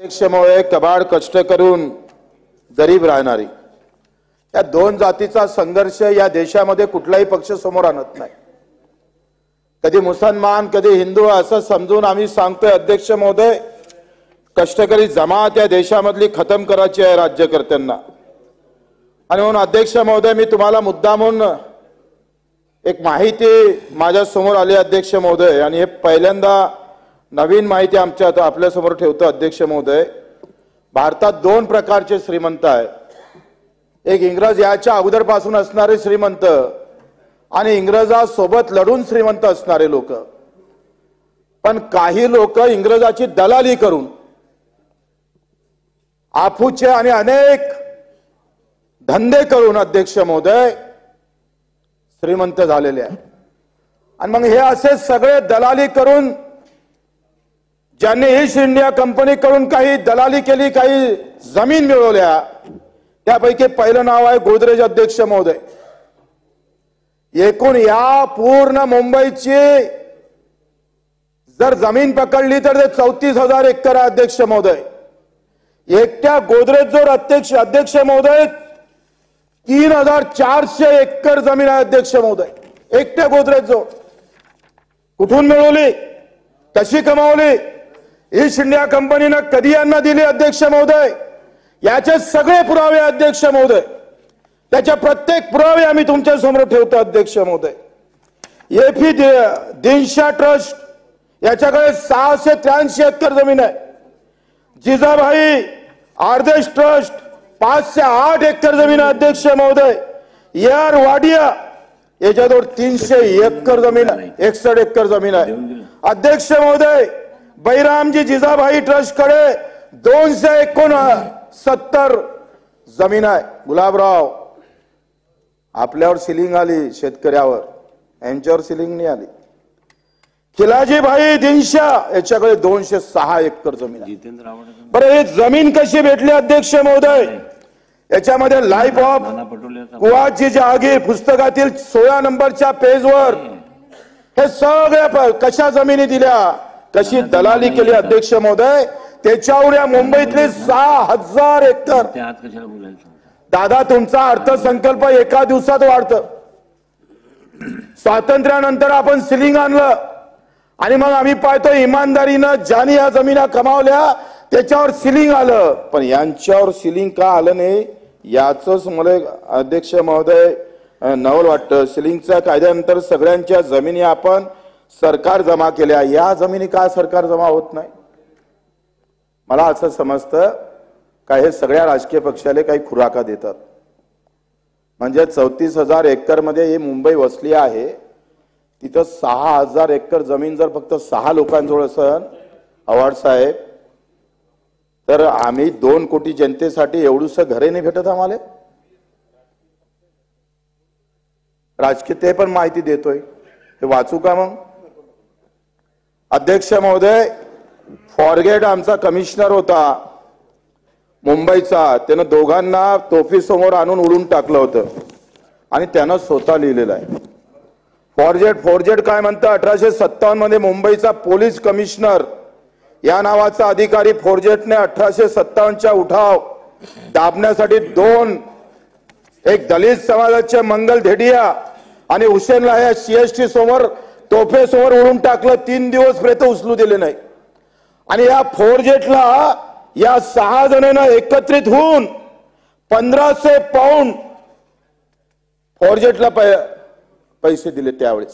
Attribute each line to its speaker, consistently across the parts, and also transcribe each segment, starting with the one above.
Speaker 1: अध्यक्षमुळे कबाड कष्ट करून गरीब राहणारी या दोन जातीचा संघर्ष या देशामध्ये कुठलाही पक्ष समोर आणत नाही। कधी मुसलमान कधी हिंदू असं समजून आम्ही सांगतोय अध्यक्ष महोदय, कष्टकरी जमात या देशामधली खतम करायची आहे राज्यकर्त्यांना। आणि म्हणून अध्यक्ष महोदय, मी तुम्हाला मुद्दामून एक माहिती माझ्या समोर आली अध्यक्ष महोदय, आणि हे पहिल्यांदा नवीन माहिती आपल्या समोर ठेवतो अध्यक्ष महोदय। भारतात दोन प्रकारचे श्रीमंत आहेत, एक इंग्रज याच्या अगोदरपासून असणारे श्रीमंत आणि इंग्रजासोबत लढून श्रीमंत असणारे लोक। पण काही लोक इंग्रजाची दलाली करून आफूचे आणि अनेक धंदे करून अध्यक्ष महोदय श्रीमंत झालेले आहेत। आणि मग हे असे सगळे दलाली करून ज्यांनी ईस्ट इंडिया कंपनीकडून काही दलाली केली, काही जमीन मिळवल्या, त्यापैकी पहिलं नाव आहे गोदरेज अध्यक्ष महोदय। एकूण या पूर्ण मुंबईची जर जमीन पकडली तर ते 34,000 एकर आहे अध्यक्ष महोदय। एकट्या गोदरेज जोर अध्यक्ष महोदय 3,400 एकर जमीन आहे अध्यक्ष महोदय। एकट्या गोदरेज जोर कुठून मिळवली, कशी कमावली, ईस्ट इंडिया कंपनीने कधी यांना दिली अध्यक्ष महोदय, याचे सगळे पुरावे अध्यक्ष महोदय, त्याच्या प्रत्येक पुरावे आम्ही तुमच्या समोर ठेवतो अध्यक्ष महोदय। एफी दिनशा ट्रस्ट याच्याकडे 683 एकर जमीन आहे। जिजाबाई आर्देश ट्रस्ट 508 एकर जमीन आहे अध्यक्ष महोदय। यार वाडिया याच्याजवळ 300 एकर जमीन आहे, 61 एकर जमीन आहे अध्यक्ष महोदय। बैरामजी जिजाबाई ट्रस्ट कडे 269 जमीन आहे। गुलाबराव, आपल्यावर सिलिंग आली शेतकऱ्यावर, यांच्यावर सिलिंग नाही आली। खिलाजीभाई दिनशा याच्याकडे 206 एकर जमीन आहे। बरं, ही जमीन कशी भेटली अध्यक्ष महोदय? याच्यामध्ये लाईफ ऑफ कुवाजी जहागीर पुस्तकातील 16 नंबरच्या पेजवर हे सगळ्या कशा जमिनी दिल्या, कशी दलाली केली अध्यक्ष महोदय, त्याच्यावर या मुंबईतले 6,000 एकर। दादा, तुमचा अर्थसंकल्प एका दिवसात वाढतं। स्वातंत्र्यानंतर आपण सिलिंग आणलं आणि मग आम्ही पाहतो इमानदारीनं ज्यांनी या जमिना कमावल्या त्याच्यावर सिलिंग आलं, पण यांच्यावर सिलिंग का आलं नाही याचंच मला अध्यक्ष महोदय नवल वाटतं। सिलिंगच्या कायद्यानंतर सगळ्यांच्या जमिनी आपण सरकार जमा केल्या, या जमिनी का सरकार जमा होत नाही? मला असं समजतं का हे सगळ्या राजकीय पक्षाले काही खुराका देतात। म्हणजे 34,000 एकर मध्ये ही मुंबई वसली आहे, तिथं 6,000 एकर जमीन जर फक्त 6 लोकांजवळ असेल आव्हाड साहेब, तर आम्ही 2 कोटी जनतेसाठी एवढूसं घरे नाही भेटत आम्हाला। राजकीय ते पण माहिती देतोय, हे वाचू का मग? अध्यक्ष महोदय, फॉरगेट आमचा कमिशनर होता मुंबईचा, त्यानं दोघांना तोफी समोर आणून उडून टाकलं होतं आणि त्यानं स्वतः लिहिलेलं आहे। फॉरजेट काय म्हणतं? 1857 मध्ये मुंबईचा पोलीस कमिशनर या नावाचा अधिकारी फॉरजेटने 1857च्या उठाव दाबण्यासाठी एक दलित समाजाचे मंगल धेडिया आणि हुसेनला या CST समोर तोफे समोर उडून टाकलं। 3 दिवस पर्यंत उचलू दिले नाही। आणि या फॉरजेटला या 6 जणांना एकत्रित होऊन 1500 पाऊंड फॉरजेटला पैसे दिले, त्यावेळेस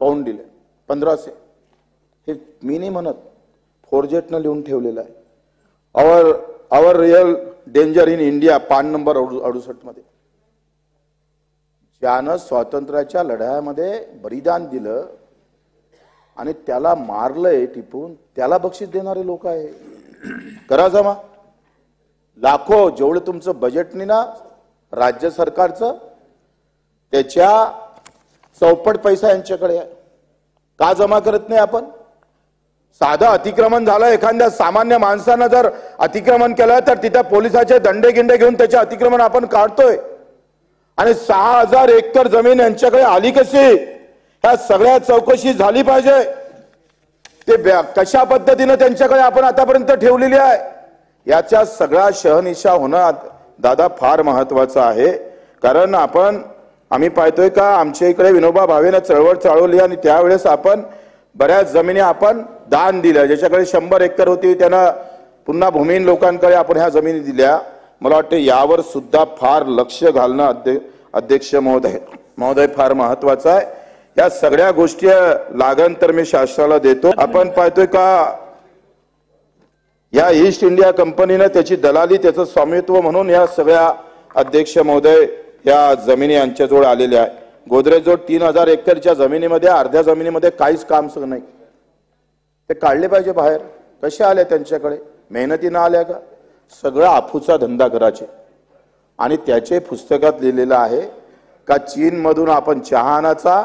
Speaker 1: पाऊंड दिले 1500। हे मी नाही म्हणत, फॉरजेटनं लिहून ठेवलेलं आहे। आवर रिअल डेंजर इन इंडिया, पान नंबर 68 मध्ये। ज्यानं स्वातंत्र्याच्या लढ्यामध्ये बलिदान दिलं आणि त्याला मारलंय टिपून, त्याला बक्षीस देणारे लोक आहे। करा जमा लाखो, जेवढं तुमचं बजेटनी ना राज्य सरकारचं त्याच्या चौपट पैसा यांच्याकडे आहे, का जमा करत नाही आपण? साधं अतिक्रमण झालं, एखाद्या सामान्य माणसानं जर अतिक्रमण केलं तर तिथे पोलिसाचे दंडे गिंडे घेऊन त्याचे अतिक्रमण आपण काढतोय। आणि 6,000 एकर जमीन यांच्याकडे आली कशी? ह्या सगळ्या चौकशी झाली पाहिजे। ते कशा पद्धतीने त्यांच्याकडे आपण आतापर्यंत ठेवलेली आहे याच्या सगळा शहनिशा होणं दादा फार महत्वाचं आहे। कारण आम्ही पाहतोय का आमच्या इकडे विनोबा भावेने चळवळ चालवली आणि त्यावेळेस आपण बऱ्याच जमिनी आपण दान दिल्या, ज्याच्याकडे 100 एकर होती त्यांना पुन्हा भूमिहीन लोकांकडे आपण ह्या जमिनी दिल्या। मला वाटतं यावर सुद्धा फार लक्ष घालणं अध्यक्ष महोदय फार महत्वाचं आहे। या सगळ्या गोष्टी लागण तर मी शासनाला देतो। आपण पाहतोय का या ईस्ट इंडिया कंपनीने त्याची दलाली त्याचं स्वामित्व म्हणून या सगळ्या अध्यक्ष महोदय या जमिनी यांच्याजवळ आलेल्या आहे। गोदरेजवळ 3000 एकरच्या जमिनीमध्ये अर्ध्या जमिनीमध्ये काहीच काम नाही, ते काढले पाहिजे बाहेर। कसे आले त्यांच्याकडे? मेहनतीने आल्या का? सगळा अफूचा धंदा करायचे आणि त्याचे पुस्तकात लिहिलेलं आहे का चीन मधून आपण चहा आणायचा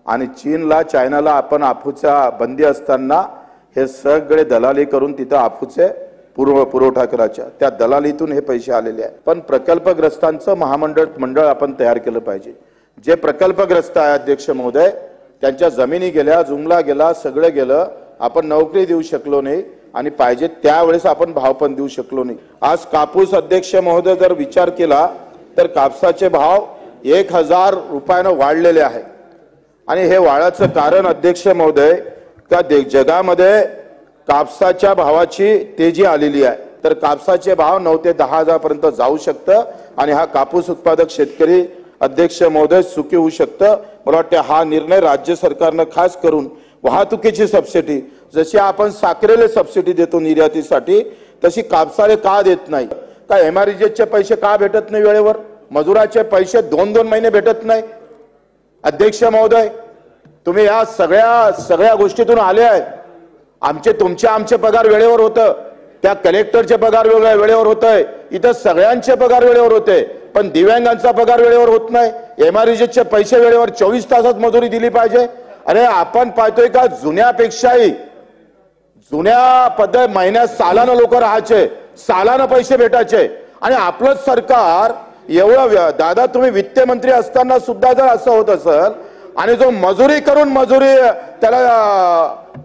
Speaker 1: आणि चीनला चायनाला आपण अफूचा बंदी असताना हे सगळे दलाली करून तिथं अफूचे पुरवठा करायचा, त्या दलालीतून हे पैसे आलेले आहेत। पण प्रकल्पग्रस्तांचं मंडळ आपण तयार केलं पाहिजे। जे प्रकल्पग्रस्त आहे अध्यक्ष महोदय त्यांच्या जमिनी गेल्या, जुमला गेला, सगळं गेलं, आपण नोकरी देऊ शकलो नाही आणि पाहिजे त्यावेळेस आपण भाव पण देऊ शकलो नाही। आज कापूस अध्यक्ष महोदय जर विचार केला तर कापसाचे भाव 1000 रुपयानं वाढलेले आहे आणि हे वाढाचं कारण अध्यक्ष महोदय का जगामध्ये कापसाच्या भावाची तेजी आलेली आहे। तर कापसाचे भाव 9 ते 10,000 पर्यंत जाऊ शकतं आणि हा कापूस उत्पादक शेतकरी अध्यक्ष महोदय सुखी होऊ शकतं। मला वाटतं हा निर्णय राज्य सरकारनं खास करून वाहतुकीची सबसिडी, जशी आपण साखरेला सबसिडी देतो निर्यातीसाठी, तशी कापसाला का देत नाही? का एमआरजीचे पैसे का भेटत नाही वेळेवर? मजुराचे पैसे 2-2 महिने भेटत नाही। अध्यक्ष महोदय तुम्ही या सगळ्या गोष्टीतून आले आहेत। आमचे पगार वेळेवर होतं, त्या कलेक्टरचे पगार वेळेवर होतंय, इथं सगळ्यांचे पगार वेळेवर होते, पण दिव्यांगांचा पगार वेळेवर होत नाही। एमआरजीचे पैसे वेळेवर 24 तासात मजुरी दिली पाहिजे। अरे आपण पाहतोय का जुन्यापेक्षाही जुन्या पद्धत महिन्यात सालानं लोक राहायचे, सालानं पैसे भेटायचे आणि आपलं सरकार एवढं दादा तुम्ही वित्त मंत्री असताना सुद्धा जर असं होत असेल आणि जो मजुरी त्याला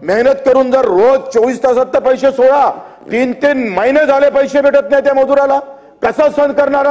Speaker 1: मेहनत करून जर रोज 24 तासात तर पैसे सोडा, 3-3 महिने झाले पैसे भेटत नाही त्या मजुराला, कसं सहन करणार?